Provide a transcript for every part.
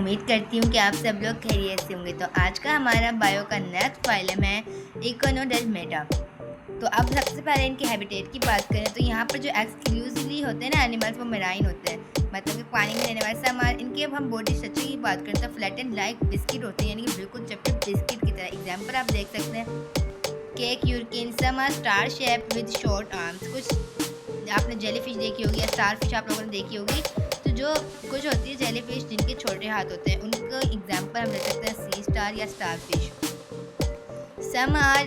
उम्मीद करती हूँ कि आप सब लोग खैरियत से होंगे। तो आज का हमारा बायो का नेक्स्ट फाइलम है इकोनोडेर्मेटा। तो अब सबसे पहले इनके हैबिटेट की बात करें तो यहाँ पर जो एक्सक्लूसिवली होते हैं ना एनिमल्स, वो मेराइन होते हैं, मतलब कि पानी में रहने वाले सामान। इनके अब हम बॉडी स्ट्रक्चर की बात करें तो फ्लैटन लाइक बिस्किट होते हैं, यानी कि बिल्कुल चपटे बिस्किट की तरह। एग्जाम्पल आप देख सकते हैं, केक यूरकिन, some are star shape with short arms. कुछ आपने जेलीफिश देखी होगी या स्टार फिश आप लोगों ने देखी होगी। तो जो कुछ होती है जेलीफिश जिनके छोटे हाथ होते हैं, उनको एग्जाम्पल हम ले सकते हैं सी स्टार या star fish. Some are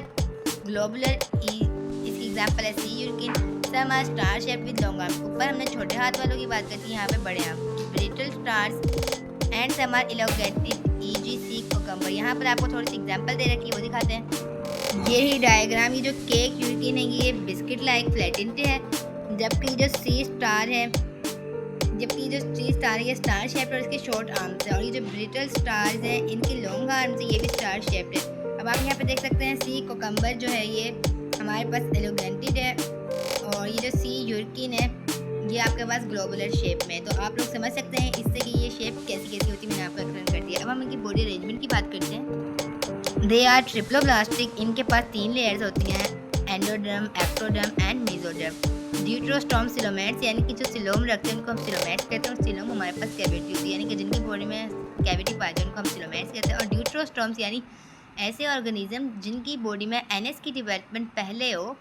globular, इसकी एग्जाम्पल है sea urchin. Some are star shape with long arm. ऊपर हमने छोटे हाथ वालों की बात करती है, यहाँ पे बड़े arm, brittle stars. And some are elongated e g sea cucumber. यहाँ पर आपको थोड़ी सी एग्जाम्पल दे रखी है, वो दिखाते हैं। ये ही डायग्राम, ये जो केक यूरकिन है ये बिस्किट लाइक फ्लैटेंट है, जबकि जो सी स्टार है ये स्टार शेप्ड और इसके शॉर्ट आर्म्स है। और ये जो ब्रिटल स्टार्स हैं इनके लॉन्ग आर्म्स है, ये भी स्टार शेप्ड है। अब आप यहाँ पे देख सकते हैं सी कोकम्बर जो है ये हमारे पास एलोगेंटेड है, और ये जो सी यूरकिन है ये आपके पास ग्लोबुलर शेप में है। तो आप लोग समझ सकते हैं इससे कि ये शेप कैसी कैसी होती है, मैंने आपको एक्सप्लेन कर दिया। अब हम इनकी बॉडी अरेंजमेंट की बात करते हैं। They are triploblastic. इनके पास 3 लेयर्स होती हैं, endoderm, ectoderm and mesoderm. Deuterostome coelomates, यानी कि जो सिलोम रखते हैं उनको हम सिलोमेट्स कहते हैं। और सिलोम हमारे पास कैविटी होती है, यानी कि जिनकी बॉडी में कैविटी पाई जाए उनको हम सिलोमेट्स कहते हैं। और ड्यूट्रोस्टोम्स यानी ऐसे ऑर्गेनिज्म जिनकी बॉडी में एनएस की डेवलपमेंट पहले हो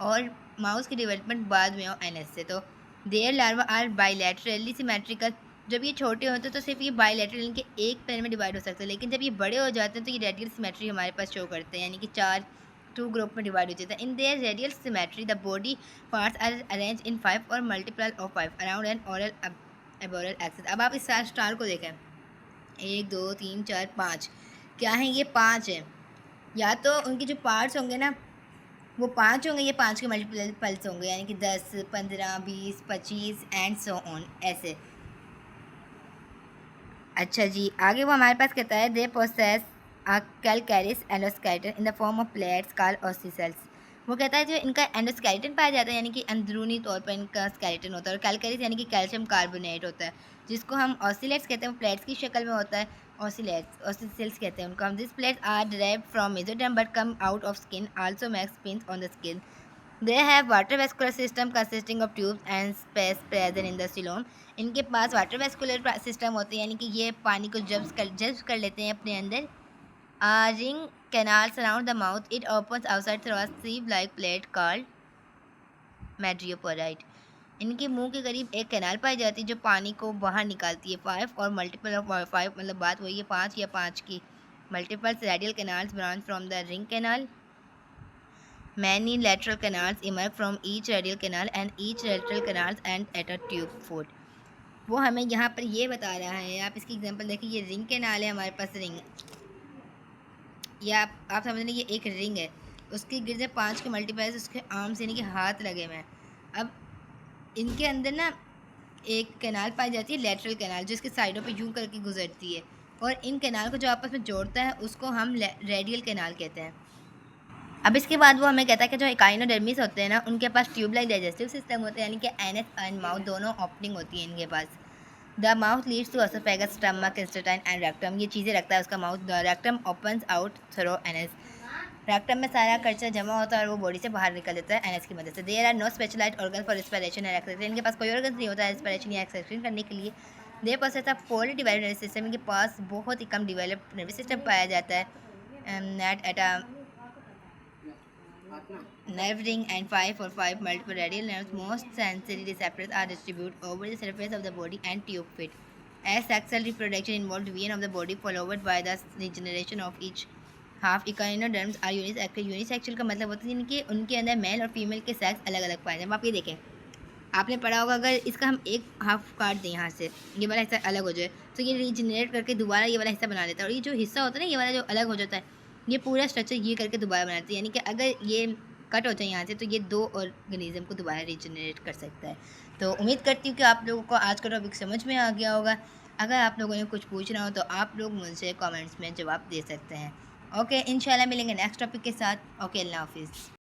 और माउस की डेवलपमेंट बाद में हो एनएस से। तो देयर लार्वा आर बाइलैटरली सिमेट्रिकल। जब ये छोटे होते हैं तो सिर्फ ये बाइलैटरल, इनके एक पैर में डिवाइड हो सकते हैं, लेकिन जब ये बड़े हो जाते हैं तो ये रेडियल सिमेट्री हमारे पास शो करते हैं, यानी कि 2 ग्रुप में डिवाइड हो जाता है। In their radial symmetry the body parts are arrange in 5 or multiple of 5 around an oral aboral axis. अब आप इस स्टार को देखें, 1 2 3 4 5, क्या है ये 5 है। या तो उनके जो पार्ट्स होंगे ना वो 5 होंगे, ये 5 के मल्टीपल्स होंगे, यानी कि 10 15 20 25 एंड सो ऑन ऐसे। अच्छा जी, आगे वो हमारे पास कहता है they possess a calcareous endoskeleton in the form of plates called ossicles. वो कहता है जो इनका एंडोस्केलेटन पाया जाता है, यानी कि अंदरूनी तौर पर इनका स्केलेटन होता है। और कैलकैरियस यानी कि कैल्शियम कार्बोनेट होता है, जिसको हम ऑसिलेट्स कहते हैं। वो प्लेट्स की शक्ल में होता है, ओसिसेल्स कहते हैं उनको हम। This plates are derived from mesoderm but come out of skin, also makes pins on the skin. They have water vascular system consisting of tubes and space present in the coelom. इनके पास water vascular system होते हैं, यानी कि ये पानी को jobs कर लेते हैं अपने अंदर। Ring canal surround the mouth, it opens outside through a sieve like plate called madreporite. इनके मुंह के करीब एक कैनाल पाई जाती है जो पानी को बाहर निकालती है। 5 और मल्टीपल ऑफ 5, मतलब बात वही है 5 या 5 की। Multiples radial canals branch from the ring canal. Many lateral canals emerge from each radial canal and each lateral canals end at a tube foot. वो हमें यहाँ पर ये बता रहा है, आप इसकी एग्जांपल देखिए, ये रिंग कैनाल है हमारे पास, रिंग या आप समझ लें ये एक रिंग है, उसके गिर्द 5 के मल्टीप्लाइज उसके आर्म्स यानी कि हाथ लगे हुए हैं। अब इनके अंदर ना एक कैनाल पाई जाती है, लेटरल कैनाल, जो इसके साइडों पे यूं करके गुजरती है, और इन कैनाल को जो आपस में जोड़ता है उसको हम रेडियल कैनाल कहते हैं। अब इसके बाद वो हमें कहता है कि जो इकाइनोडर्मिस होते हैं ना उनके पास ट्यूब लाइक डाइजेस्टिव सिस्टम होते हैं, यानी कि एनएस एंड माउथ दोनों ओपनिंग होती है इनके पास। The mouth leads to oesophagus, stomach, intestine and rectum. ये चीज़ें रखता है उसका mouth. The rectum opens out through anus. Rectum में सारा कल्चर जमा होता है और वो बॉडी से बाहर निकल देता है एनएस की मदद से। There are no specialised organ for respiration and excretion. इनके पास कोई ऑर्गन नहीं होता है रेस्पिरेशन या एक्सक्रीशन करने के लिए। दे पोसेस अ पोअरली डेवलप्ड नर्वस सिस्टम। इनके पास बहुत ही कम डेवलप्ड नर्वस सिस्टम पाया जाता है। Net at a nerve ring and 5 or 5 multiple radial nerves. Most sensory receptors are distributed over the surface of the body and tube feet. As sexual reproduction involves division of the body followed by the regeneration of each half, echinoderms are unisexual. Unisexual का मतलब होता है कि उनके अंदर mail और female के sex अलग अलग पाए जाए। आप ये देखें, आपने पढ़ा होगा, अगर इसका हम एक हाफ काट दें यहाँ से, ये वाला हिस्सा अलग हो जाए तो ये रीजनरेट करके दोबारा ये वाला हिस्सा बना देता है। और ये जो हिस्सा होता है ना, ये वाला जो अलग हो जाता है, ये पूरा स्ट्रक्चर ये करके दोबारा बनाती है, यानी कि अगर ये कट हो जाए यहाँ से तो ये 2 ऑर्गेनिज्म को दोबारा रीजनरेट कर सकता है। तो उम्मीद करती हूँ कि आप लोगों को आज का टॉपिक समझ में आ गया होगा। अगर आप लोगों ने कुछ पूछना हो तो आप लोग मुझसे कमेंट्स में जवाब दे सकते हैं। ओके, इंशाल्लाह मिलेंगे नेक्स्ट टॉपिक के साथ। ओके, अल्लाह हाफिज़।